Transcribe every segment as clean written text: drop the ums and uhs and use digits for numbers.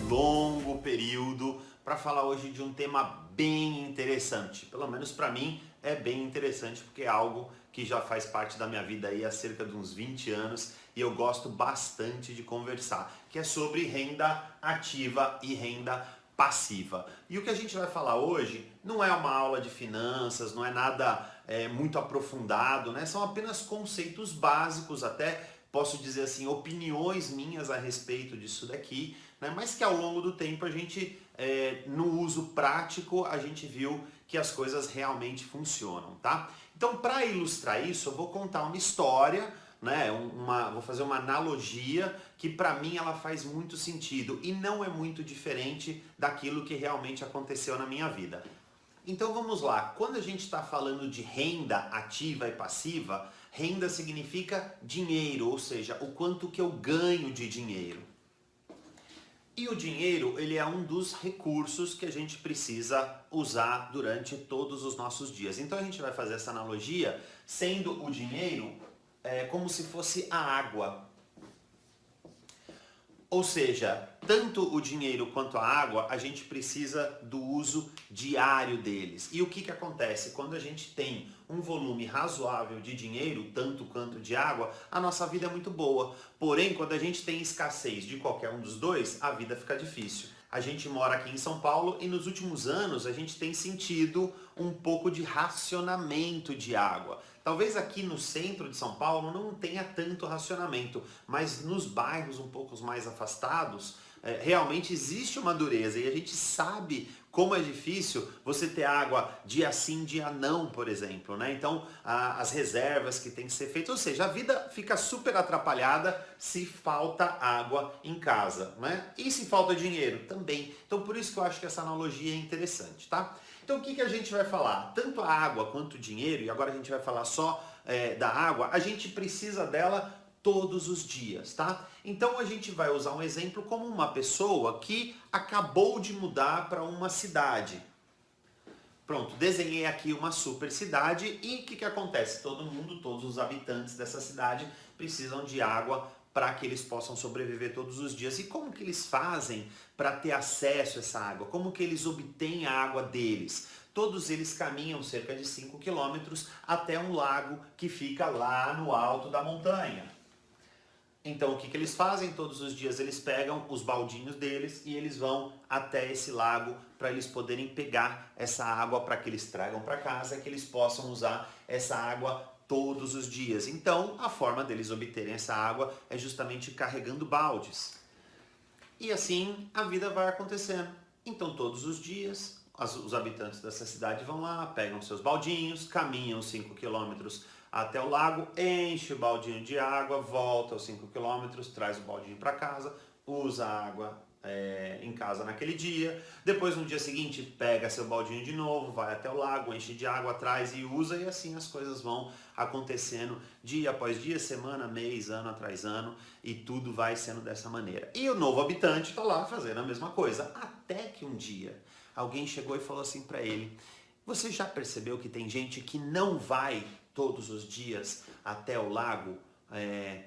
longo período para falar hoje de um tema bem interessante. Pelo menos para mim é bem interessante porque é algo que já faz parte da minha vida aí há cerca de uns 20 anos e eu gosto bastante de conversar, que é sobre renda ativa e renda passiva. E o que a gente vai falar hoje não é uma aula de finanças, não é nada muito aprofundado, né? São apenas conceitos básicos, até posso dizer assim, opiniões minhas a respeito disso daqui, né? Mas que ao longo do tempo a gente, no uso prático, a gente viu que as coisas realmente funcionam, tá? Então, para ilustrar isso, eu vou contar uma história, né? Vou fazer uma analogia que para mim ela faz muito sentido e não é muito diferente daquilo que realmente aconteceu na minha vida. Então vamos lá, quando a gente está falando de renda ativa e passiva, renda significa dinheiro, ou seja, o quanto que eu ganho de dinheiro. E o dinheiro, ele é um dos recursos que a gente precisa usar durante todos os nossos dias. Então a gente vai fazer essa analogia, sendo o dinheiro como se fosse a água. Ou seja, tanto o dinheiro quanto a água, a gente precisa do uso diário deles. E o que acontece? Quando a gente tem um volume razoável de dinheiro, tanto quanto de água, a nossa vida é muito boa. Porém, quando a gente tem escassez de qualquer um dos dois, a vida fica difícil. A gente mora aqui em São Paulo e nos últimos anos a gente tem sentido um pouco de racionamento de água. Talvez aqui no centro de São Paulo não tenha tanto racionamento, mas nos bairros um pouco mais afastados, realmente existe uma dureza e a gente sabe como é difícil você ter água dia sim, dia não, por exemplo, né? Então, as reservas que tem que ser feitas, ou seja, a vida fica super atrapalhada se falta água em casa, né? E se falta dinheiro? Também. Então, por isso que eu acho que essa analogia é interessante, tá? Então, o que a gente vai falar? Tanto a água quanto o dinheiro, e agora a gente vai falar só da água, a gente precisa dela todos os dias, tá? Então a gente vai usar um exemplo como uma pessoa que acabou de mudar para uma cidade. Pronto, desenhei aqui uma super cidade e o que acontece? Todo mundo, todos os habitantes dessa cidade precisam de água para que eles possam sobreviver todos os dias. E como que eles fazem para ter acesso a essa água? Como que eles obtêm a água deles? Todos eles caminham cerca de 5 quilômetros até um lago que fica lá no alto da montanha. Então o que eles fazem? Todos os dias eles pegam os baldinhos deles e eles vão até esse lago para eles poderem pegar essa água para que eles tragam para casa, que eles possam usar essa água todos os dias. Então a forma deles obterem essa água é justamente carregando baldes. E assim a vida vai acontecendo. Então todos os dias os habitantes dessa cidade vão lá, pegam seus baldinhos, caminham 5 quilômetros até o lago, enche o baldinho de água, volta aos 5 quilômetros, traz o baldinho para casa, usa a água em casa naquele dia. Depois no dia seguinte pega seu baldinho de novo, vai até o lago, enche de água, traz e usa, e assim as coisas vão acontecendo dia após dia, semana, mês, ano atrás ano, e tudo vai sendo dessa maneira. E o novo habitante está lá fazendo a mesma coisa, até que um dia alguém chegou e falou assim para ele: você já percebeu que tem gente que não vai todos os dias até o lago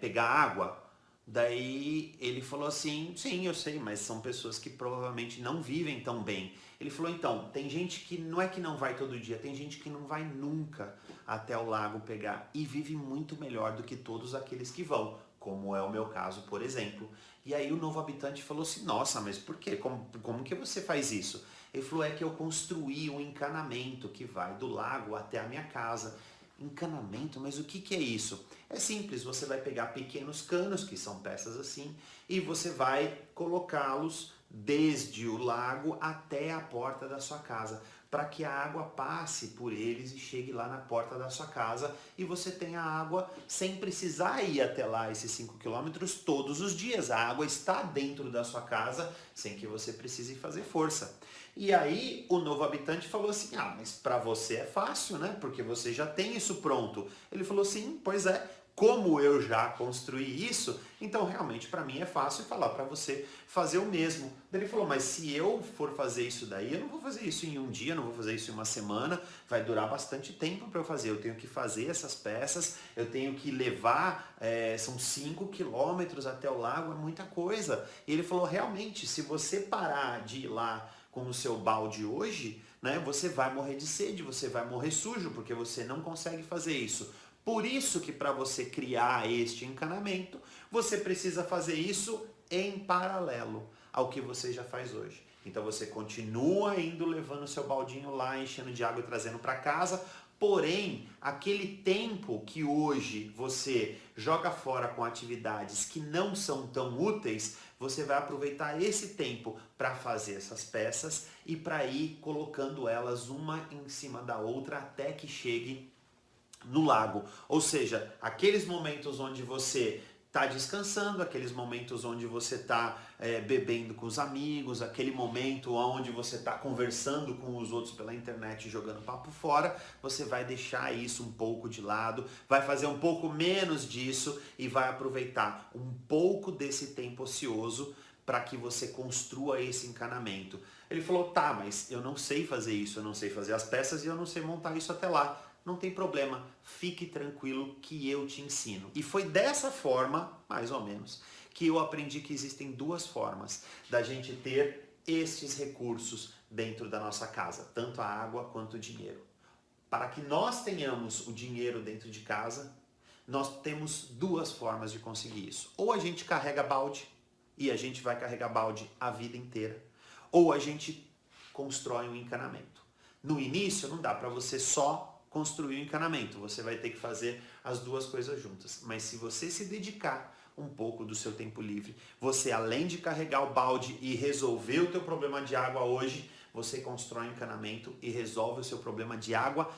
pegar água? Daí ele falou assim: sim, eu sei, mas são pessoas que provavelmente não vivem tão bem. Ele falou: então, tem gente que não é que não vai todo dia, tem gente que não vai nunca até o lago pegar e vive muito melhor do que todos aqueles que vão, como é o meu caso, por exemplo. E aí o novo habitante falou assim: nossa, mas por quê? Como que você faz isso? Ele falou: é que eu construí um encanamento que vai do lago até a minha casa. Encanamento? Mas o que é isso? É simples, você vai pegar pequenos canos, que são peças assim, e você vai colocá-los desde o lago até a porta da sua casa, para que a água passe por eles e chegue lá na porta da sua casa e você tenha água sem precisar ir até lá esses 5 quilômetros todos os dias. A água está dentro da sua casa sem que você precise fazer força. E aí o novo habitante falou assim: ah, mas para você é fácil, né? Porque você já tem isso pronto. Ele falou: sim, pois é. como eu já construí isso, então realmente para mim é fácil falar para você fazer o mesmo. Daí ele falou, mas se eu for fazer isso daí, eu não vou fazer isso em um dia, não vou fazer isso em uma semana, vai durar bastante tempo para eu fazer. Eu tenho que fazer essas peças, eu tenho que levar, são 5 quilômetros até o lago, é muita coisa. E ele falou, realmente, se você parar de ir lá com o seu balde hoje, né, você vai morrer de sede, você vai morrer sujo, porque você não consegue fazer isso. Por isso que para você criar este encanamento, você precisa fazer isso em paralelo ao que você já faz hoje. Então você continua indo levando o seu baldinho lá, enchendo de água e trazendo para casa, porém, aquele tempo que hoje você joga fora com atividades que não são tão úteis, você vai aproveitar esse tempo para fazer essas peças e para ir colocando elas uma em cima da outra até que chegue no lago. Ou seja, aqueles momentos onde você está descansando, aqueles momentos onde você está bebendo com os amigos, aquele momento onde você está conversando com os outros pela internet e jogando papo fora, você vai deixar isso um pouco de lado, vai fazer um pouco menos disso e vai aproveitar um pouco desse tempo ocioso para que você construa esse encanamento. Ele falou, tá, mas eu não sei fazer isso, eu não sei fazer as peças e eu não sei montar isso até lá. Não tem problema, fique tranquilo que eu te ensino. E foi dessa forma, mais ou menos, que eu aprendi que existem duas formas da gente ter estes recursos dentro da nossa casa, tanto a água quanto o dinheiro. Para que nós tenhamos o dinheiro dentro de casa, nós temos duas formas de conseguir isso. Ou a gente carrega balde, e a gente vai carregar balde a vida inteira, ou a gente constrói um encanamento. No início não dá para você só construir o encanamento, você vai ter que fazer as duas coisas juntas. Mas se você se dedicar um pouco do seu tempo livre, você além de carregar o balde e resolver o teu problema de água hoje, você constrói um encanamento e resolve o seu problema de água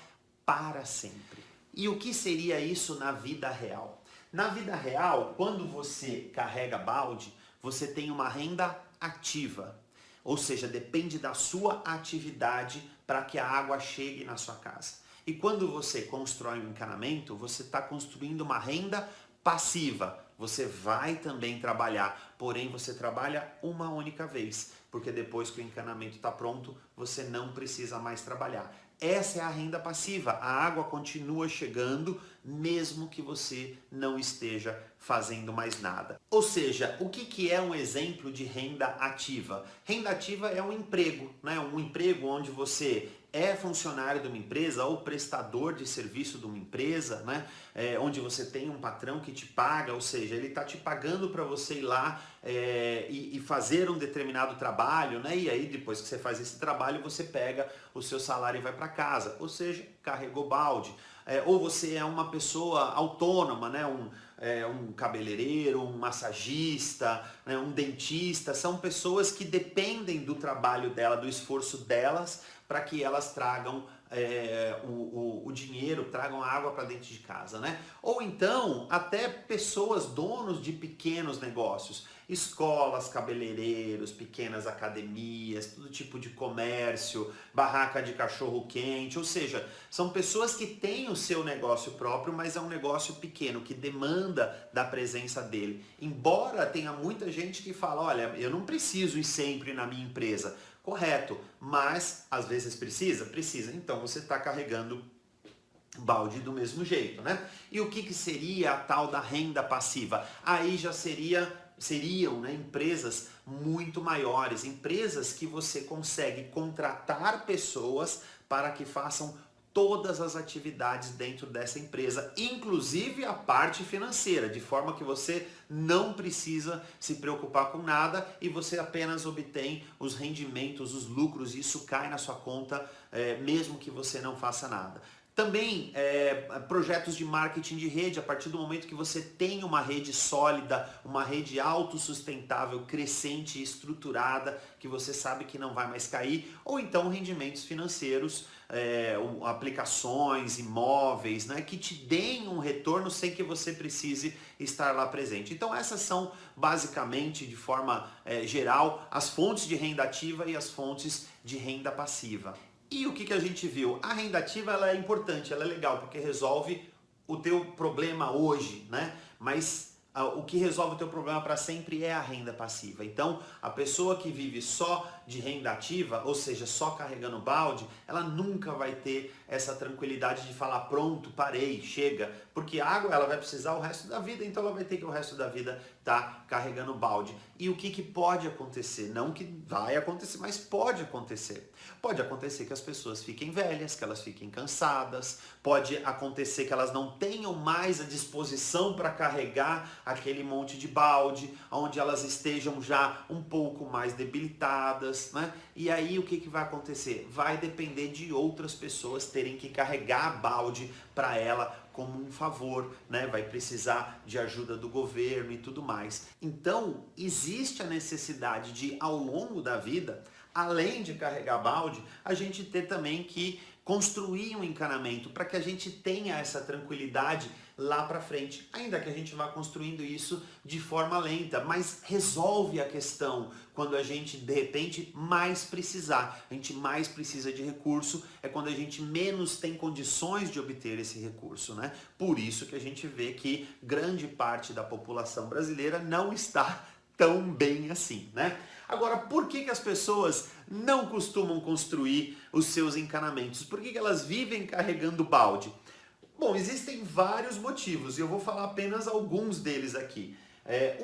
para sempre. E o que seria isso na vida real? Na vida real, quando você carrega balde, você tem uma renda ativa. Ou seja, depende da sua atividade para que a água chegue na sua casa. E quando você constrói um encanamento, você está construindo uma renda passiva. Você vai também trabalhar, porém você trabalha uma única vez, porque depois que o encanamento está pronto, você não precisa mais trabalhar. Essa é a renda passiva. A água continua chegando, mesmo que você não esteja fazendo mais nada. Ou seja, o que é um exemplo de renda ativa? Renda ativa é um emprego, né? Um emprego onde você é funcionário de uma empresa ou prestador de serviço de uma empresa, né? Onde você tem um patrão que te paga, ou seja, ele está te pagando para você ir lá e fazer um determinado trabalho, né? E aí depois que você faz esse trabalho, você pega o seu salário e vai para casa, ou seja, carregou balde. Ou você é uma pessoa autônoma, né? Um cabeleireiro, um massagista, né? Um dentista, são pessoas que dependem do trabalho dela, do esforço delas, para que elas tragam o dinheiro, tragam a água para dentro de casa, né? Ou então, até pessoas, donos de pequenos negócios, escolas, cabeleireiros, pequenas academias, todo tipo de comércio, barraca de cachorro quente, ou seja, são pessoas que têm o seu negócio próprio, mas é um negócio pequeno, que demanda da presença dele. Embora tenha muita gente que fala, olha, eu não preciso ir sempre na minha empresa. Correto, mas às vezes precisa? Precisa. Então você está carregando balde do mesmo jeito, né? E o que seria a tal da renda passiva? Aí já seriam, né, empresas muito maiores, empresas que você consegue contratar pessoas para que façam todas as atividades dentro dessa empresa, inclusive a parte financeira, de forma que você não precisa se preocupar com nada e você apenas obtém os rendimentos, os lucros, e isso cai na sua conta mesmo que você não faça nada. Também projetos de marketing de rede, a partir do momento que você tem uma rede sólida, uma rede autossustentável, crescente e estruturada, que você sabe que não vai mais cair, ou então rendimentos financeiros, aplicações, imóveis, né, que te deem um retorno sem que você precise estar lá presente. Então essas são basicamente, de forma geral, as fontes de renda ativa e as fontes de renda passiva. E o que a gente viu? A renda ativa ela é importante, ela é legal, porque resolve o teu problema hoje, né? Mas o que resolve o teu problema para sempre é a renda passiva. Então, a pessoa que vive só de renda ativa, ou seja, só carregando balde, ela nunca vai ter essa tranquilidade de falar, pronto, parei, chega. Porque água ela vai precisar o resto da vida, então ela vai ter que o resto da vida estar carregando balde. E o que pode acontecer? Não que vai acontecer, mas pode acontecer. Pode acontecer que as pessoas fiquem velhas, que elas fiquem cansadas, pode acontecer que elas não tenham mais a disposição para carregar aquele monte de balde, onde elas estejam já um pouco mais debilitadas, né? E aí o que vai acontecer? Vai depender de outras pessoas terem que carregar balde para ela como um favor, né? Vai precisar de ajuda do governo e tudo mais. Então, existe a necessidade de, ao longo da vida, além de carregar balde, a gente ter também que construir um encanamento para que a gente tenha essa tranquilidade lá para frente, ainda que a gente vá construindo isso de forma lenta, mas resolve a questão quando a gente de repente mais precisar. A gente mais precisa de recurso é quando a gente menos tem condições de obter esse recurso, né? Por isso que a gente vê que grande parte da população brasileira não está tão bem assim, né? Agora, por que as pessoas não costumam construir os seus encanamentos? Por que elas vivem carregando balde? Bom, existem vários motivos e eu vou falar apenas alguns deles aqui.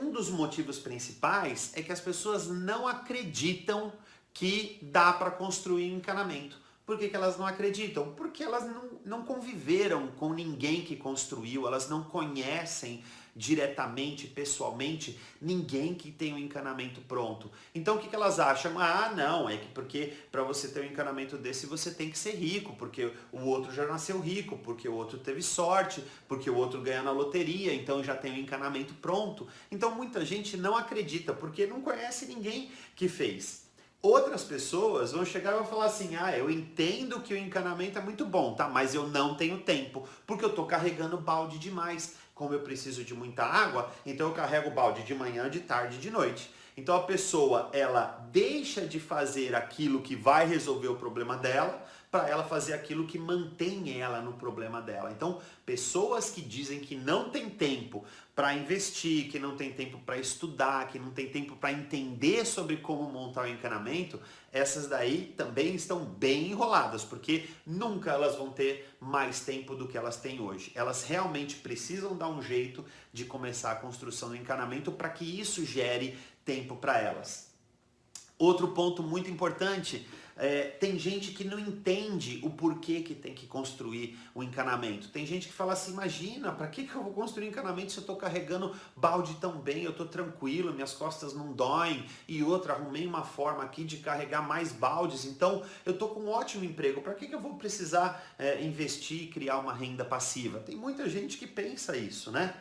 Um dos motivos principais é que as pessoas não acreditam que dá para construir um encanamento. Por que elas não acreditam? Porque elas não conviveram com ninguém que construiu, elas não conhecem diretamente, pessoalmente, ninguém que tem um encanamento pronto. Então o que elas acham? Ah, não, é que porque para você ter um encanamento desse você tem que ser rico, porque o outro já nasceu rico, porque o outro teve sorte, porque o outro ganhou na loteria, então já tem um encanamento pronto. Então muita gente não acredita, porque não conhece ninguém que fez. Outras pessoas vão chegar e vão falar assim, eu entendo que o encanamento é muito bom, tá? Mas eu não tenho tempo, porque eu tô carregando balde demais. Como eu preciso de muita água, então eu carrego o balde de manhã, de tarde, de noite. Então a pessoa, ela deixa de fazer aquilo que vai resolver o problema dela, para ela fazer aquilo que mantém ela no problema dela. Então, pessoas que dizem que não tem tempo para investir, que não tem tempo para estudar, que não tem tempo para entender sobre como montar o encanamento, essas daí também estão bem enroladas, porque nunca elas vão ter mais tempo do que elas têm hoje. Elas realmente precisam dar um jeito de começar a construção do encanamento para que isso gere tempo para elas. Outro ponto muito importante, tem gente que não entende o porquê que tem que construir o encanamento. Tem gente que fala assim, imagina, para que eu vou construir encanamento se eu estou carregando balde tão bem, eu estou tranquilo, minhas costas não doem, e outra, arrumei uma forma aqui de carregar mais baldes, então eu estou com um ótimo emprego, para que eu vou precisar investir e criar uma renda passiva? Tem muita gente que pensa isso, né?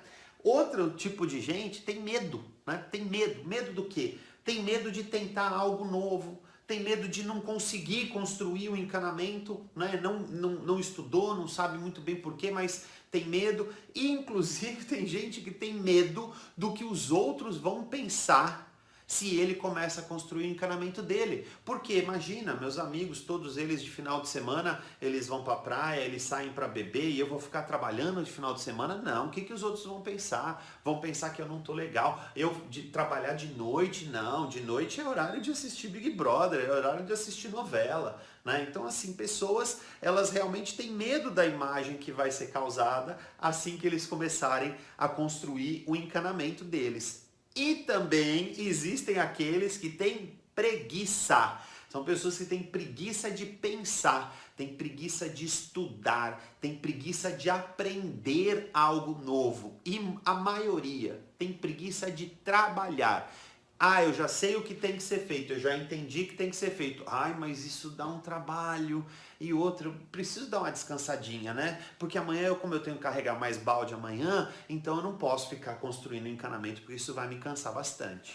Outro tipo de gente tem medo, né? Tem medo. Medo do quê? Tem medo de tentar algo novo, tem medo de não conseguir construir o encanamento, né? Não estudou, não sabe muito bem porquê, mas tem medo. E, inclusive, tem gente que tem medo do que os outros vão pensar se ele começa a construir o encanamento dele. Porque, imagina, meus amigos, todos eles de final de semana, eles vão pra praia, eles saem para beber e eu vou ficar trabalhando de final de semana? Não, o que os outros vão pensar? Vão pensar que eu não tô legal. Eu de trabalhar de noite? Não, de noite é horário de assistir Big Brother, é horário de assistir novela. Né? Então, assim, pessoas, elas realmente têm medo da imagem que vai ser causada assim que eles começarem a construir o encanamento deles. E também existem aqueles que têm preguiça. São pessoas que têm preguiça de pensar, têm preguiça de estudar, têm preguiça de aprender algo novo. E a maioria tem preguiça de trabalhar. Eu já sei o que tem que ser feito, eu já entendi que tem que ser feito. Mas isso dá um trabalho. E outro, eu preciso dar uma descansadinha, né? Porque amanhã, como eu tenho que carregar mais balde amanhã, então eu não posso ficar construindo encanamento, porque isso vai me cansar bastante.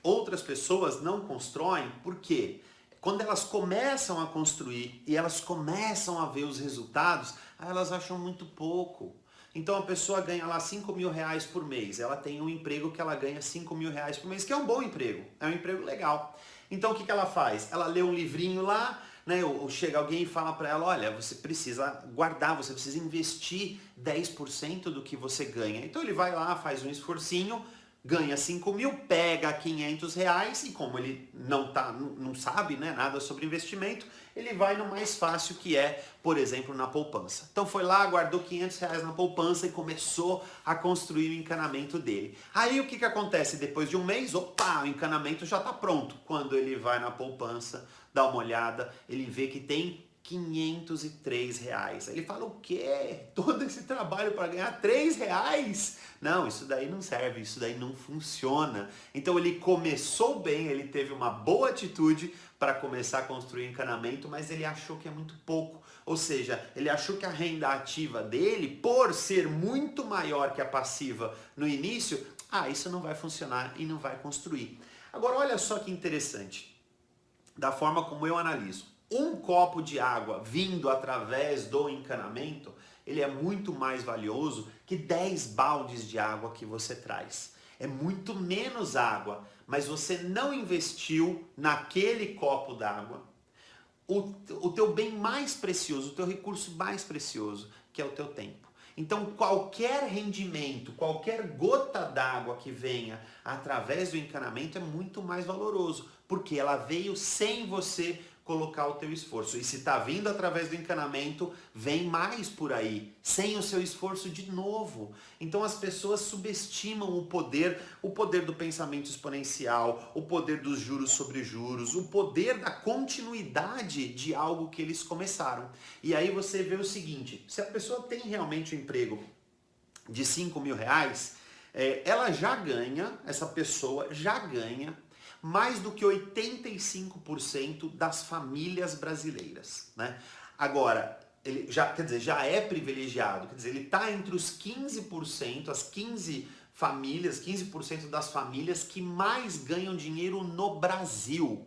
Outras pessoas não constroem, por quê? Quando elas começam a construir e elas começam a ver os resultados, elas acham muito pouco. Então a pessoa ganha lá 5 mil reais por mês, ela tem um emprego que ela ganha 5 mil reais por mês, que é um bom emprego, é um emprego legal. Então o que ela faz? Ela lê um livrinho lá, né? Ou chega alguém e fala para ela, olha, você precisa guardar, você precisa investir 10% do que você ganha. Então ele vai lá, faz um esforcinho, ganha 5 mil, pega 500 reais e como ele não sabe, né, nada sobre investimento, ele vai no mais fácil que é, por exemplo, na poupança. Então foi lá, guardou 500 reais na poupança e começou a construir o encanamento dele. Aí o que acontece? Depois de um mês, opa, o encanamento já está pronto. Quando ele vai na poupança, dá uma olhada, ele vê que tem 503 reais. Aí ele fala, o quê? Todo esse trabalho para ganhar 3 reais? Não, isso daí não serve, isso daí não funciona. Então ele começou bem, ele teve uma boa atitude para começar a construir encanamento, mas ele achou que é muito pouco. Ou seja, ele achou que a renda ativa dele, por ser muito maior que a passiva no início, isso não vai funcionar e não vai construir. Agora olha só que interessante, da forma como eu analiso. Um copo de água vindo através do encanamento, ele é muito mais valioso que 10 baldes de água que você traz. É muito menos água, mas você não investiu naquele copo d'água o teu bem mais precioso, o teu recurso mais precioso, que é o teu tempo. Então qualquer rendimento, qualquer gota d'água que venha através do encanamento é muito mais valoroso, porque ela veio sem você colocar o teu esforço. E se está vindo através do encanamento, vem mais por aí, sem o seu esforço de novo. Então as pessoas subestimam o poder do pensamento exponencial, o poder dos juros sobre juros, o poder da continuidade de algo que eles começaram. E aí você vê o seguinte, se a pessoa tem realmente um emprego de 5 mil reais, essa pessoa já ganha mais do que 85% das famílias brasileiras, né? Agora, ele já é privilegiado, quer dizer, ele está entre os 15%, as 15 famílias, 15% das famílias que mais ganham dinheiro no Brasil.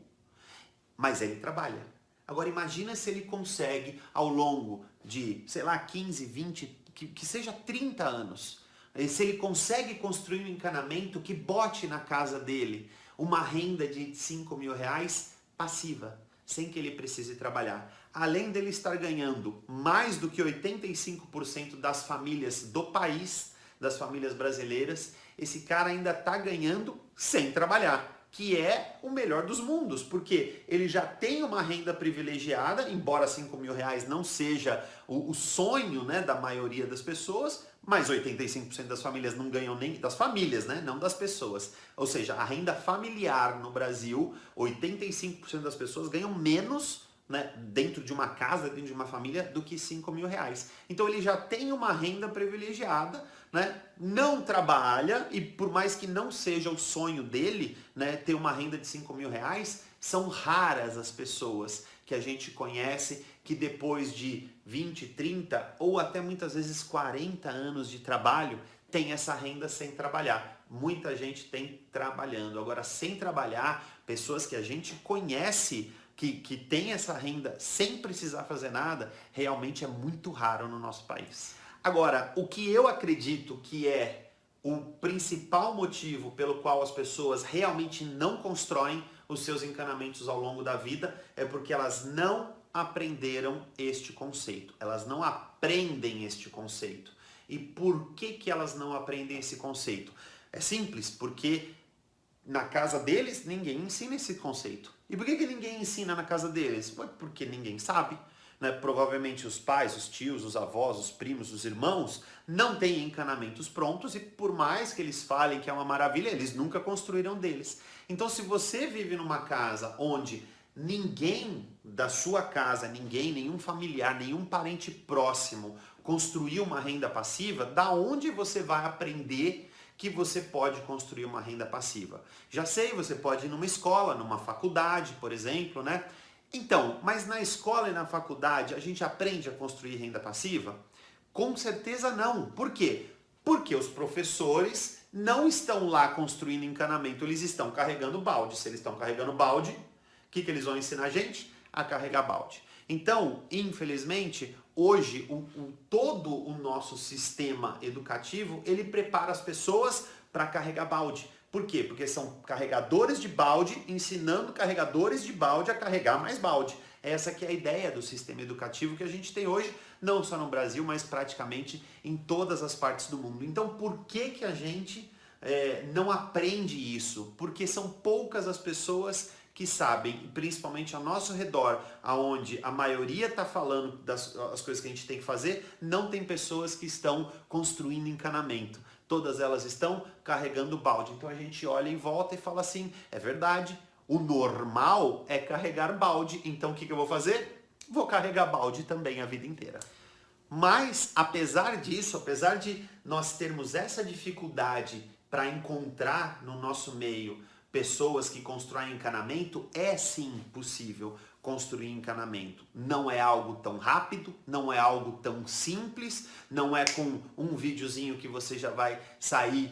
Mas ele trabalha. Agora imagina se ele consegue, ao longo de, 15, 20, que seja 30 anos, se ele consegue construir um encanamento que bote na casa dele uma renda de 5 mil reais passiva, sem que ele precise trabalhar. Além dele estar ganhando mais do que 85% das famílias do país, das famílias brasileiras, esse cara ainda está ganhando sem trabalhar, que é o melhor dos mundos, porque ele já tem uma renda privilegiada, embora 5 mil reais não seja o sonho, né, da maioria das pessoas, mas 85% das famílias não ganham nem, das famílias, né, não das pessoas. Ou seja, a renda familiar no Brasil, 85% das pessoas ganham menos, né, dentro de uma casa, dentro de uma família, do que 5 mil reais. Então ele já tem uma renda privilegiada, né, não trabalha, e por mais que não seja o sonho dele, né, ter uma renda de 5 mil reais, são raras as pessoas que a gente conhece que depois de 20, 30 ou até muitas vezes 40 anos de trabalho tem essa renda sem trabalhar. Muita gente tem trabalhando. Agora, sem trabalhar, pessoas que a gente conhece que tem essa renda sem precisar fazer nada, realmente é muito raro no nosso país. Agora, o que eu acredito que é o principal motivo pelo qual as pessoas realmente não constroem os seus encanamentos ao longo da vida é porque elas não aprenderam este conceito. Elas não aprendem este conceito. E por que elas não aprendem esse conceito? É simples, porque na casa deles ninguém ensina esse conceito. E por que ninguém ensina na casa deles? Porque ninguém sabe. Né? Provavelmente os pais, os tios, os avós, os primos, os irmãos não têm encanamentos prontos e por mais que eles falem que é uma maravilha, eles nunca construíram deles. Então se você vive numa casa onde ninguém da sua casa, nenhum familiar, nenhum parente próximo construiu uma renda passiva, da onde você vai aprender que você pode construir uma renda passiva? Já sei, você pode ir numa escola, numa faculdade, por exemplo, né? Então, mas na escola e na faculdade a gente aprende a construir renda passiva? Com certeza não. Por quê? Porque os professores não estão lá construindo encanamento, eles estão carregando balde. Se eles estão carregando balde, o que eles vão ensinar a gente? A carregar balde. Então, infelizmente, hoje todo o nosso sistema educativo, ele prepara as pessoas para carregar balde. Por quê? Porque são carregadores de balde ensinando carregadores de balde a carregar mais balde. Essa que é a ideia do sistema educativo que a gente tem hoje, não só no Brasil, mas praticamente em todas as partes do mundo. Então, por que que a gente não aprende isso? Porque são poucas as pessoas que sabem, principalmente ao nosso redor, aonde a maioria está falando das coisas que a gente tem que fazer, não tem pessoas que estão construindo encanamento. Todas elas estão carregando balde. Então a gente olha em volta e fala assim, é verdade, o normal é carregar balde, então o que eu vou fazer? Vou carregar balde também a vida inteira. Mas, apesar disso, apesar de nós termos essa dificuldade para encontrar no nosso meio pessoas que constroem encanamento, é sim possível construir encanamento. Não é algo tão rápido, não é algo tão simples, não é com um videozinho que você já vai sair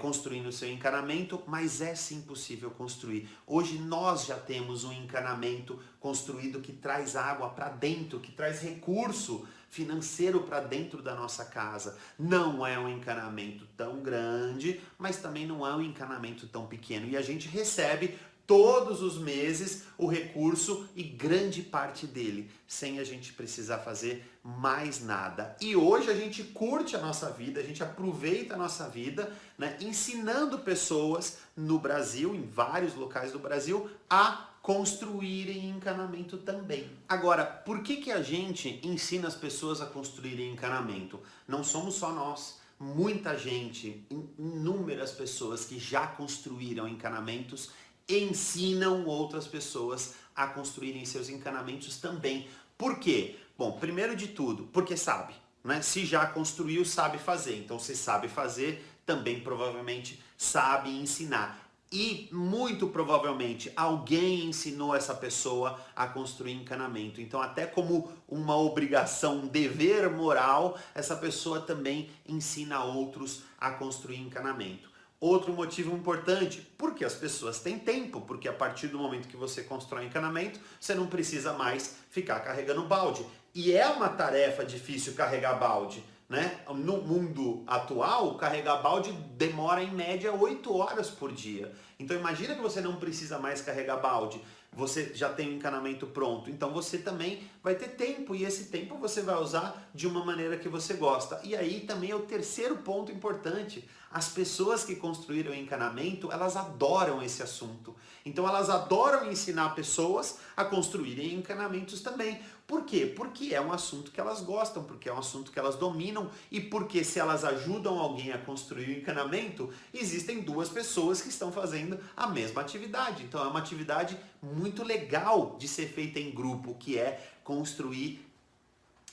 construindo o seu encanamento, mas é sim possível construir. Hoje nós já temos um encanamento construído que traz água para dentro, que traz recurso financeiro para dentro da nossa casa. Não é um encanamento tão grande, mas também não é um encanamento tão pequeno. E a gente recebe todos os meses o recurso e grande parte dele, sem a gente precisar fazer mais nada. E hoje a gente curte a nossa vida, a gente aproveita a nossa vida, né, ensinando pessoas no Brasil, em vários locais do Brasil, a construírem encanamento também. Agora, por que que a gente ensina as pessoas a construírem encanamento? Não somos só nós. Muita gente, inúmeras pessoas que já construíram encanamentos, ensinam outras pessoas a construírem seus encanamentos também. Por quê? Bom, primeiro de tudo, porque sabe, né? Se já construiu, sabe fazer. Então, se sabe fazer, também provavelmente sabe ensinar. E muito provavelmente alguém ensinou essa pessoa a construir encanamento. Então, até como uma obrigação, um dever moral, essa pessoa também ensina outros a construir encanamento. Outro motivo importante, porque as pessoas têm tempo, porque a partir do momento que você constrói encanamento, você não precisa mais ficar carregando balde. E é uma tarefa difícil carregar balde, né? No mundo atual, carregar balde demora em média 8 horas por dia. Então imagina que você não precisa mais carregar balde, você já tem o encanamento pronto, então você também vai ter tempo e esse tempo você vai usar de uma maneira que você gosta. E aí também é o terceiro ponto importante, as pessoas que construíram o encanamento, elas adoram esse assunto. Então elas adoram ensinar pessoas a construírem encanamentos também. Por quê? Porque é um assunto que elas gostam, porque é um assunto que elas dominam e porque se elas ajudam alguém a construir o encanamento, existem duas pessoas que estão fazendo a mesma atividade. Então é uma atividade muito legal de ser feita em grupo, que é construir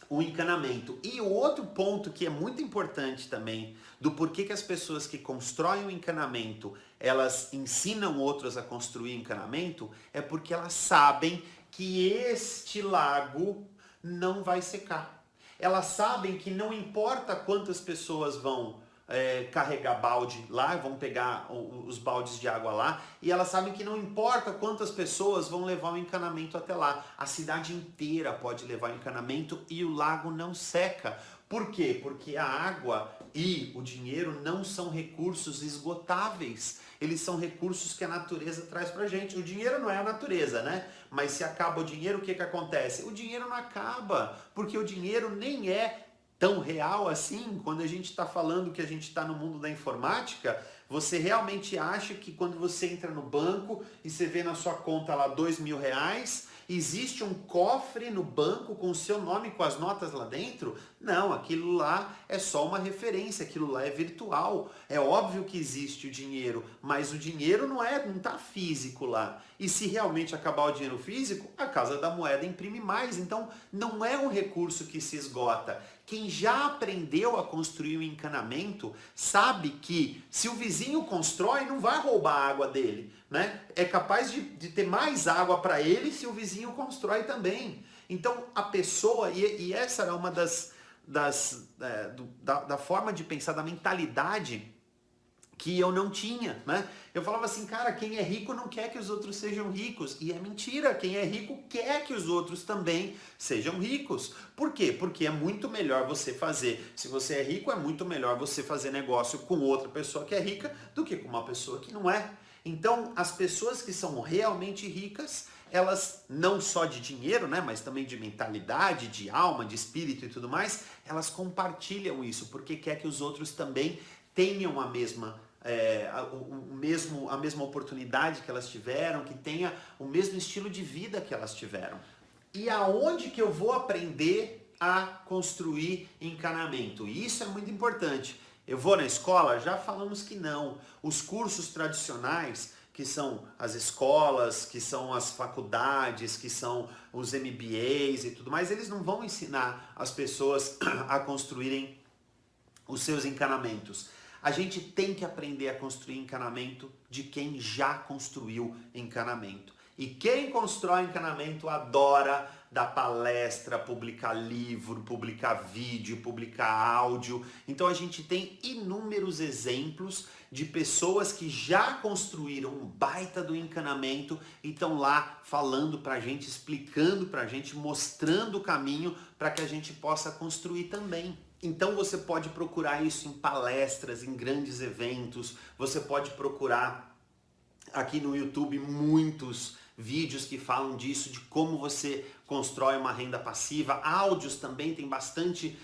o encanamento. E o outro ponto que é muito importante também, do porquê que as pessoas que constroem o encanamento, elas ensinam outros a construir encanamento, é porque elas sabem que este lago não vai secar. Elas sabem que não importa quantas pessoas vão carregar balde lá, vão pegar os baldes de água lá, e elas sabem que não importa quantas pessoas vão levar o encanamento até lá. A cidade inteira pode levar o encanamento e o lago não seca. Por quê? Porque a água e o dinheiro não são recursos esgotáveis. Eles são recursos que a natureza traz pra gente. O dinheiro não é a natureza, né? Mas se acaba o dinheiro, o que que acontece? O dinheiro não acaba, porque o dinheiro nem é tão real assim. Quando a gente está falando que a gente está no mundo da informática, você realmente acha que quando você entra no banco e você vê na sua conta lá R$2.000, existe um cofre no banco com o seu nome, com as notas lá dentro? Não, aquilo lá é só uma referência, aquilo lá é virtual. É óbvio que existe o dinheiro, mas o dinheiro não está físico lá. E se realmente acabar o dinheiro físico, a Casa da Moeda imprime mais. Então não é um recurso que se esgota. Quem já aprendeu a construir um encanamento sabe que se o vizinho constrói, não vai roubar a água dele, né? É capaz de ter mais água para ele se o vizinho constrói também. Então a pessoa, e essa era uma da forma de pensar, da mentalidade que eu não tinha, né? Eu falava assim, cara, quem é rico não quer que os outros sejam ricos. E é mentira, quem é rico quer que os outros também sejam ricos. Por quê? Porque é muito melhor você fazer, se você é rico, é muito melhor você fazer negócio com outra pessoa que é rica do que com uma pessoa que não é. Então, as pessoas que são realmente ricas, elas não só de dinheiro, né, mas também de mentalidade, de alma, de espírito e tudo mais, elas compartilham isso, porque quer que os outros também tenham a mesma a mesma oportunidade que elas tiveram, que tenha o mesmo estilo de vida que elas tiveram. E aonde que eu vou aprender a construir encanamento? E isso é muito importante. Eu vou na escola? Já falamos que não. Os cursos tradicionais, que são as escolas, que são as faculdades, que são os MBAs e tudo mais, eles não vão ensinar as pessoas a construírem os seus encanamentos. A gente tem que aprender a construir encanamento de quem já construiu encanamento. E quem constrói encanamento adora dar palestra, publicar livro, publicar vídeo, publicar áudio. Então a gente tem inúmeros exemplos de pessoas que já construíram um baita do encanamento e estão lá falando pra gente, explicando pra gente, mostrando o caminho para que a gente possa construir também. Então você pode procurar isso em palestras, em grandes eventos, você pode procurar aqui no YouTube muitos vídeos que falam disso, de como você constrói uma renda passiva, áudios também, tem bastante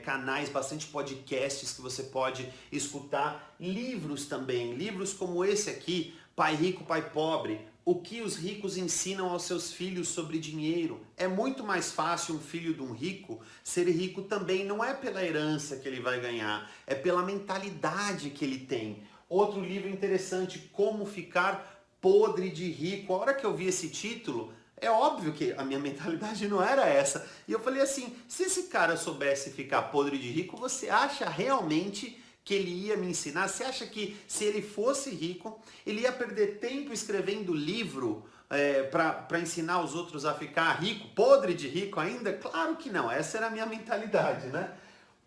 canais, bastante podcasts que você pode escutar, livros também, livros como esse aqui, Pai Rico, Pai Pobre, o que os ricos ensinam aos seus filhos sobre dinheiro. É muito mais fácil um filho de um rico ser rico também, não é pela herança que ele vai ganhar, é pela mentalidade que ele tem. Outro livro interessante, Como Ficar Podre de Rico. A hora que eu vi esse título, é óbvio que a minha mentalidade não era essa. E eu falei assim, se esse cara soubesse ficar podre de rico, você acha realmente que ele ia me ensinar? Você acha que se ele fosse rico, ele ia perder tempo escrevendo livro para ensinar os outros a ficar rico, podre de rico ainda? Claro que não, essa era a minha mentalidade, né?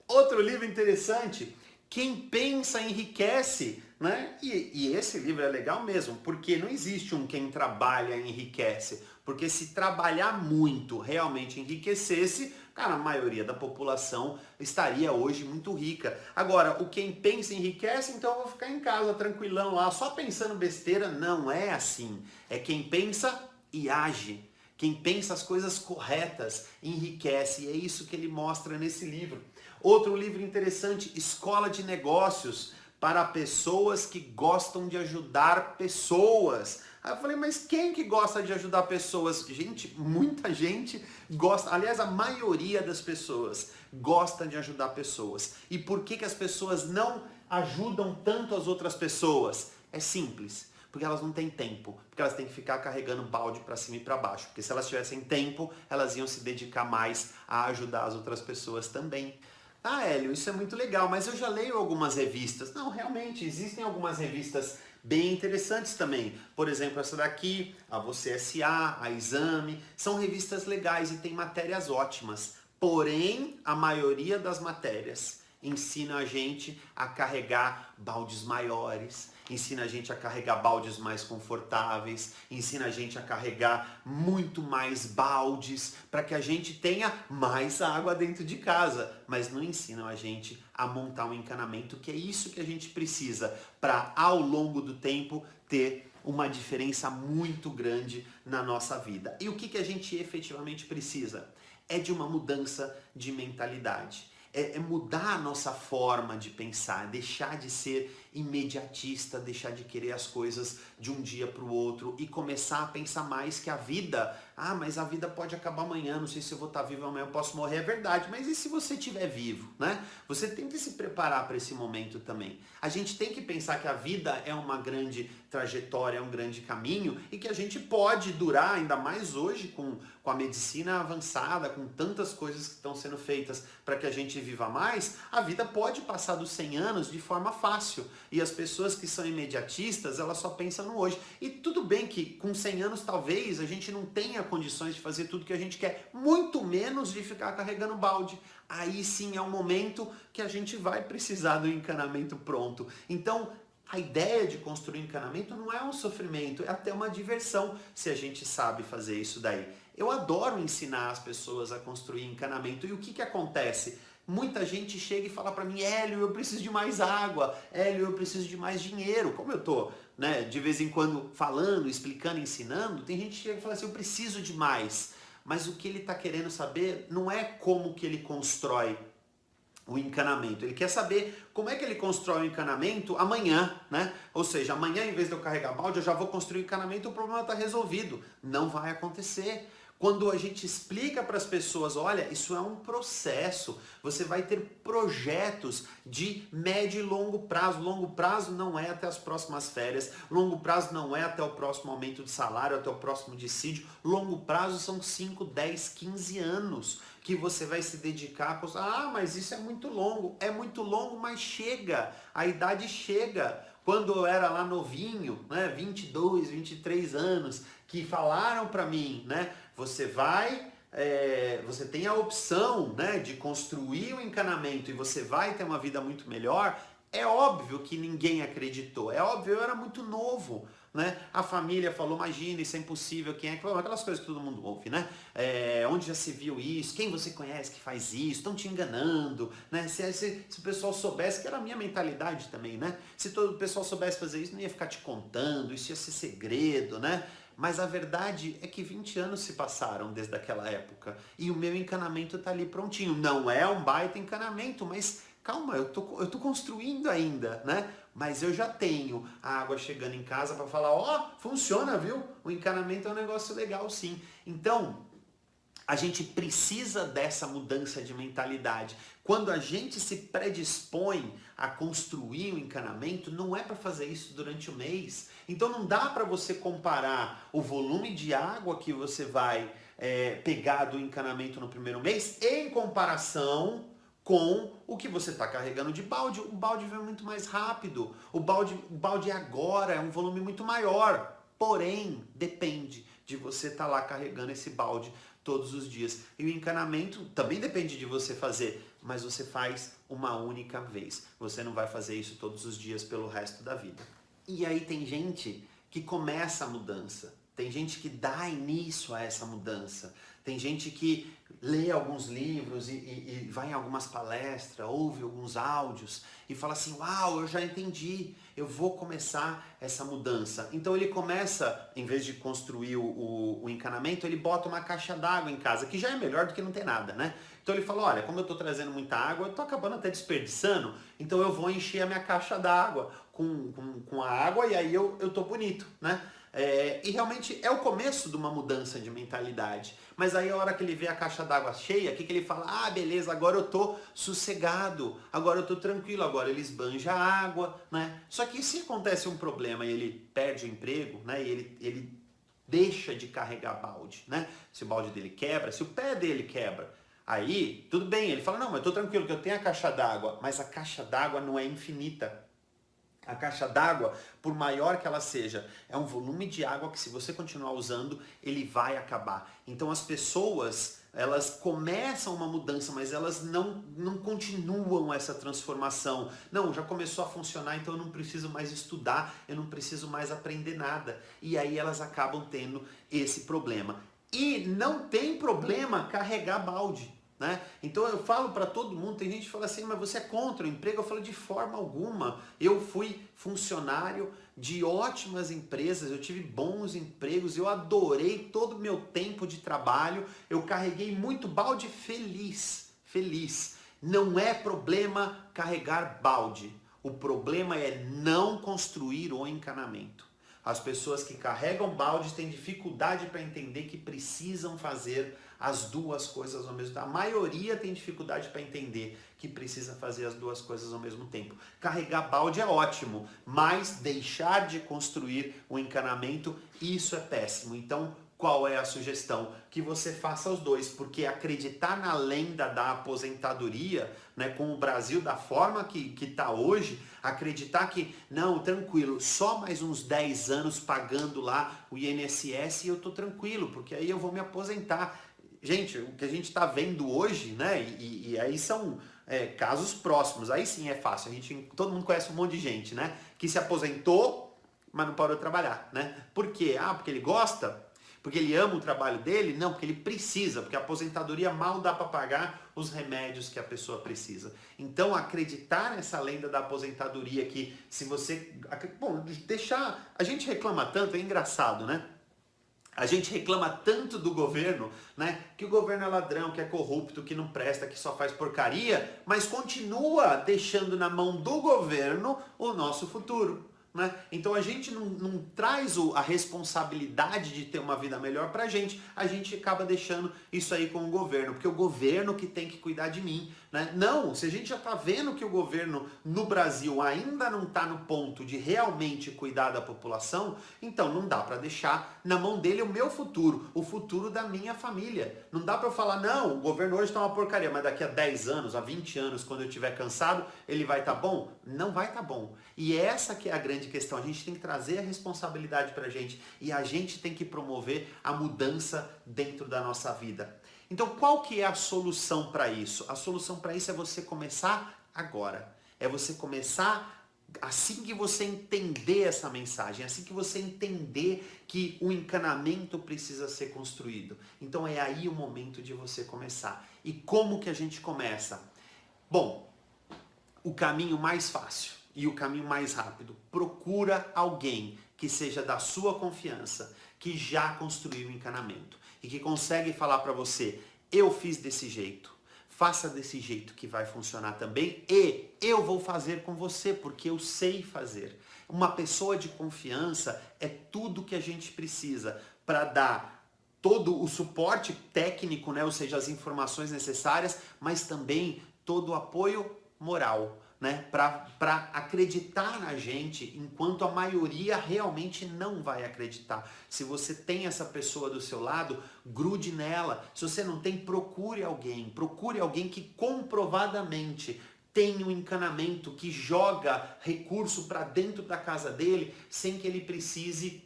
Outro livro interessante, Quem Pensa Enriquece, né? E esse livro é legal mesmo, porque não existe um quem trabalha enriquece, porque se trabalhar muito realmente enriquecesse, cara, a maioria da população estaria hoje muito rica. Agora, o quem pensa enriquece, então eu vou ficar em casa tranquilão lá, só pensando besteira. Não é assim. É quem pensa e age. Quem pensa as coisas corretas enriquece. E é isso que ele mostra nesse livro. Outro livro interessante, Escola de Negócios para pessoas que gostam de ajudar pessoas. Aí eu falei, mas quem que gosta de ajudar pessoas? Gente, muita gente gosta, aliás, a maioria das pessoas gosta de ajudar pessoas. E por que as pessoas não ajudam tanto as outras pessoas? É simples, porque elas não têm tempo, porque elas têm que ficar carregando balde para cima e para baixo, porque se elas tivessem tempo, elas iam se dedicar mais a ajudar as outras pessoas também. Ah, Hélio, isso é muito legal, mas eu já leio algumas revistas. Não, realmente, existem algumas revistas bem interessantes também. Por exemplo, essa daqui, a Você S.A., a Exame, são revistas legais e tem matérias ótimas. Porém, a maioria das matérias ensina a gente a carregar baldes maiores, ensina a gente a carregar baldes mais confortáveis, ensina a gente a carregar muito mais baldes para que a gente tenha mais água dentro de casa, mas não ensinam a gente a montar um encanamento, que é isso que a gente precisa para, ao longo do tempo, ter uma diferença muito grande na nossa vida. E o que a gente efetivamente precisa? É de uma mudança de mentalidade. É mudar a nossa forma de pensar, deixar de ser imediatista, deixar de querer as coisas de um dia para o outro e começar a pensar mais que a vida, mas a vida pode acabar amanhã, não sei se eu vou estar vivo amanhã, eu posso morrer, é verdade, mas e se você estiver vivo, né? Você tem que se preparar para esse momento também. A gente tem que pensar que a vida é uma grande trajetória, é um grande caminho e que a gente pode durar, ainda mais hoje com a medicina avançada, com tantas coisas que estão sendo feitas para que a gente viva mais, a vida pode passar dos 100 anos de forma fácil. E as pessoas que são imediatistas, elas só pensam no hoje. E tudo bem que com 100 anos talvez a gente não tenha condições de fazer tudo que a gente quer, muito menos de ficar carregando balde. Aí sim é um momento que a gente vai precisar do encanamento pronto. Então, a ideia de construir encanamento não é um sofrimento, é até uma diversão se a gente sabe fazer isso daí. Eu adoro ensinar as pessoas a construir encanamento. E o que acontece? Muita gente chega e fala para mim, Hélio, eu preciso de mais água, Hélio, eu preciso de mais dinheiro. Como eu tô né, de vez em quando falando, explicando, ensinando, tem gente que chega e fala assim, eu preciso de mais. Mas o que ele está querendo saber não é como que ele constrói o encanamento. Ele quer saber como é que ele constrói o encanamento amanhã, né? Ou seja, amanhã, em vez de eu carregar balde, eu já vou construir o encanamento e o problema está resolvido. Não vai acontecer. Quando a gente explica para as pessoas, olha, isso é um processo, você vai ter projetos de médio e longo prazo. Longo prazo não é até as próximas férias, longo prazo não é até o próximo aumento de salário, até o próximo dissídio. Longo prazo são 5, 10, 15 anos que você vai se dedicar a... Ah, mas isso é muito longo, mas chega, a idade chega. Quando eu era lá novinho, né, 22, 23 anos, que falaram para mim, né, você tem a opção, né, de construir um encanamento e você vai ter uma vida muito melhor, é óbvio que ninguém acreditou, é óbvio, eu era muito novo, né? A família falou, imagina, isso é impossível, quem é que falou? Aquelas coisas que todo mundo ouve, né? Onde já se viu isso? Quem você conhece que faz isso? Estão te enganando, né? Se o pessoal soubesse, que era a minha mentalidade também, né? Se todo o pessoal soubesse fazer isso, não ia ficar te contando, isso ia ser segredo, né? Mas a verdade é que 20 anos se passaram desde aquela época e o meu encanamento tá ali prontinho. Não é um baita encanamento, mas calma, eu tô construindo ainda, né? Mas eu já tenho a água chegando em casa para falar, ó, funciona, viu? O encanamento é um negócio legal, sim. Então, a gente precisa dessa mudança de mentalidade. Quando a gente se predispõe a construir um encanamento, não é para fazer isso durante o mês. Então não dá para você comparar o volume de água que você vai pegar do encanamento no primeiro mês em comparação com o que você está carregando de balde. O balde vem muito mais rápido. O balde agora é um volume muito maior. Porém, depende de você estar lá carregando esse balde todos os dias. E o encanamento também depende de você fazer, mas você faz uma única vez. Você não vai fazer isso todos os dias pelo resto da vida. E aí tem gente que começa a mudança. Tem gente que dá início a essa mudança. Tem gente que lê alguns livros e vai em algumas palestras, ouve alguns áudios e fala assim, uau, eu já entendi, eu vou começar essa mudança. Então ele começa, em vez de construir o encanamento, ele bota uma caixa d'água em casa, que já é melhor do que não ter nada, né? Então ele fala, olha, como eu estou trazendo muita água, eu estou acabando até desperdiçando, então eu vou encher a minha caixa d'água com a água e aí eu estou bonito, né? E realmente é o começo de uma mudança de mentalidade. Mas aí a hora que ele vê a caixa d'água cheia, o que ele fala? Ah, beleza, agora eu tô sossegado, agora eu tô tranquilo, agora ele esbanja a água, né? Só que se acontece um problema e ele perde o emprego, né? E ele deixa de carregar balde, né? Se o balde dele quebra, se o pé dele quebra, aí tudo bem, ele fala, não, mas eu tô tranquilo que eu tenho a caixa d'água, mas a caixa d'água não é infinita. A caixa d'água, por maior que ela seja, é um volume de água que se você continuar usando, ele vai acabar. Então as pessoas, elas começam uma mudança, mas elas não continuam essa transformação. Não, já começou a funcionar, então eu não preciso mais estudar, eu não preciso mais aprender nada. E aí elas acabam tendo esse problema. E não tem problema carregar balde. Né? Então eu falo para todo mundo, tem gente que fala assim, mas você é contra o emprego? Eu falo de forma alguma. Eu fui funcionário de ótimas empresas, eu tive bons empregos, eu adorei todo o meu tempo de trabalho, eu carreguei muito balde feliz. Não é problema carregar balde, o problema é não construir o encanamento. As pessoas que carregam baldes têm dificuldade para entender que precisam fazer as duas coisas ao mesmo tempo. A maioria tem dificuldade para entender que precisa fazer as duas coisas ao mesmo tempo. Carregar balde é ótimo, mas deixar de construir o encanamento, isso é péssimo. Então, qual é a sugestão? Que você faça os dois, porque acreditar na lenda da aposentadoria, né, com o Brasil da forma que está hoje, acreditar que, não, tranquilo, só mais uns 10 anos pagando lá o INSS e eu tô tranquilo, porque aí eu vou me aposentar. Gente, o que a gente está vendo hoje, né, e aí são casos próximos, aí sim é fácil, todo mundo conhece um monte de gente, né, que se aposentou, mas não parou de trabalhar, né? Por quê? Ah, porque ele gosta? Porque ele ama o trabalho dele? Não, porque ele precisa, porque a aposentadoria mal dá para pagar os remédios que a pessoa precisa. Então, acreditar nessa lenda da aposentadoria que se você... Bom, deixar... A gente reclama tanto, é engraçado, né? A gente reclama tanto do governo, né? Que o governo é ladrão, que é corrupto, que não presta, que só faz porcaria, mas continua deixando na mão do governo o nosso futuro. Né? Então a gente não traz a responsabilidade de ter uma vida melhor pra gente, a gente acaba deixando isso aí com o governo, porque o governo que tem que cuidar de mim. Né? Não, se a gente já tá vendo que o governo no Brasil ainda não tá no ponto de realmente cuidar da população, então não dá pra deixar na mão dele o meu futuro, o futuro da minha família. Não dá pra eu falar, não, o governo hoje tá uma porcaria, mas daqui a 10 anos, a 20 anos, quando eu estiver cansado, ele vai tá bom? Não vai tá bom. E essa que é a grande questão, a gente tem que trazer a responsabilidade pra gente e a gente tem que promover a mudança dentro da nossa vida. Então, qual que é a solução para isso? A solução para isso é você começar agora. É você começar assim que você entender essa mensagem, assim que você entender que o encanamento precisa ser construído. Então, é aí o momento de você começar. E como que a gente começa? Bom, o caminho mais fácil e o caminho mais rápido. Procura alguém que seja da sua confiança, que já construiu o encanamento e que consegue falar para você, eu fiz desse jeito, faça desse jeito que vai funcionar também e eu vou fazer com você porque eu sei fazer. Uma pessoa de confiança é tudo que a gente precisa para dar todo o suporte técnico, né? Ou seja, as informações necessárias, mas também todo o apoio moral. Né, para acreditar na gente, enquanto a maioria realmente não vai acreditar. Se você tem essa pessoa do seu lado, grude nela. Se você não tem, procure alguém que comprovadamente tem um encanamento, que joga recurso para dentro da casa dele, sem que ele precise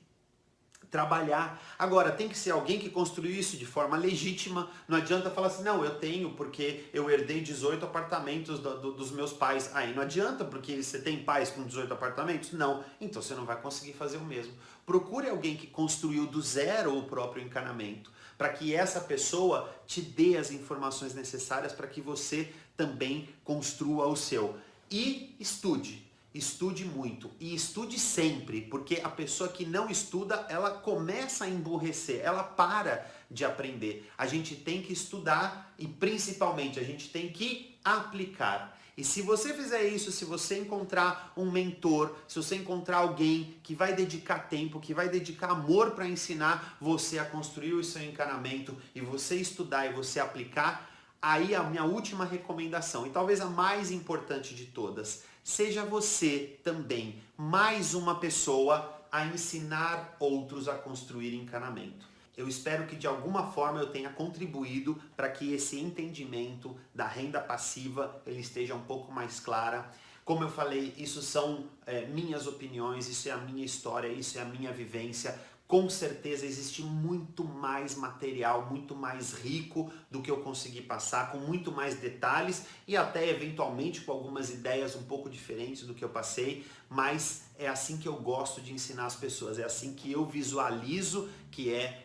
trabalhar. Agora, tem que ser alguém que construiu isso de forma legítima. Não adianta falar assim, não, eu tenho porque eu herdei 18 apartamentos dos meus pais. Aí não adianta porque você tem pais com 18 apartamentos? Não. Então você não vai conseguir fazer o mesmo. Procure alguém que construiu do zero o próprio encanamento, para que essa pessoa te dê as informações necessárias para que você também construa o seu. E estude. Estude muito e estude sempre, porque a pessoa que não estuda, ela começa a emburrecer, ela para de aprender. A gente tem que estudar e principalmente a gente tem que aplicar. E se você fizer isso, se você encontrar um mentor, se você encontrar alguém que vai dedicar tempo, que vai dedicar amor para ensinar você a construir o seu encanamento e você estudar e você aplicar, aí a minha última recomendação, e talvez a mais importante de todas, seja você também mais uma pessoa a ensinar outros a construir encanamento. Eu espero que de alguma forma eu tenha contribuído para que esse entendimento da renda passiva ele esteja um pouco mais clara. Como eu falei, isso são minhas opiniões, isso é a minha história, isso é a minha vivência. Com certeza existe muito mais material, muito mais rico do que eu consegui passar, com muito mais detalhes e até eventualmente com algumas ideias um pouco diferentes do que eu passei, mas é assim que eu gosto de ensinar as pessoas, é assim que eu visualizo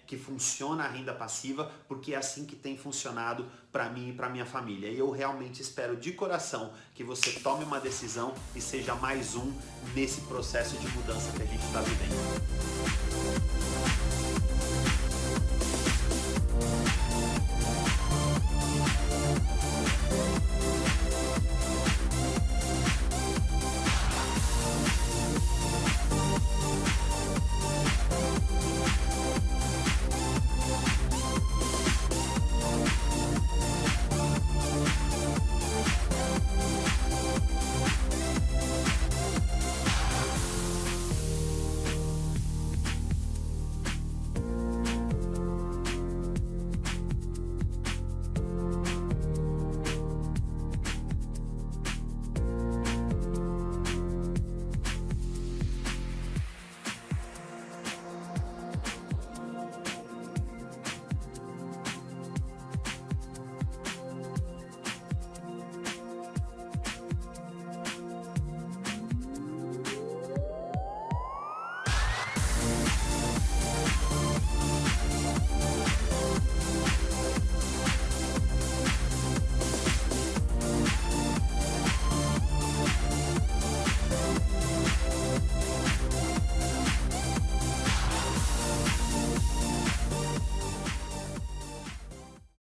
que funciona a renda passiva, porque é assim que tem funcionado para mim e para minha família. E eu realmente espero de coração que você tome uma decisão e seja mais um nesse processo de mudança que a gente está vivendo.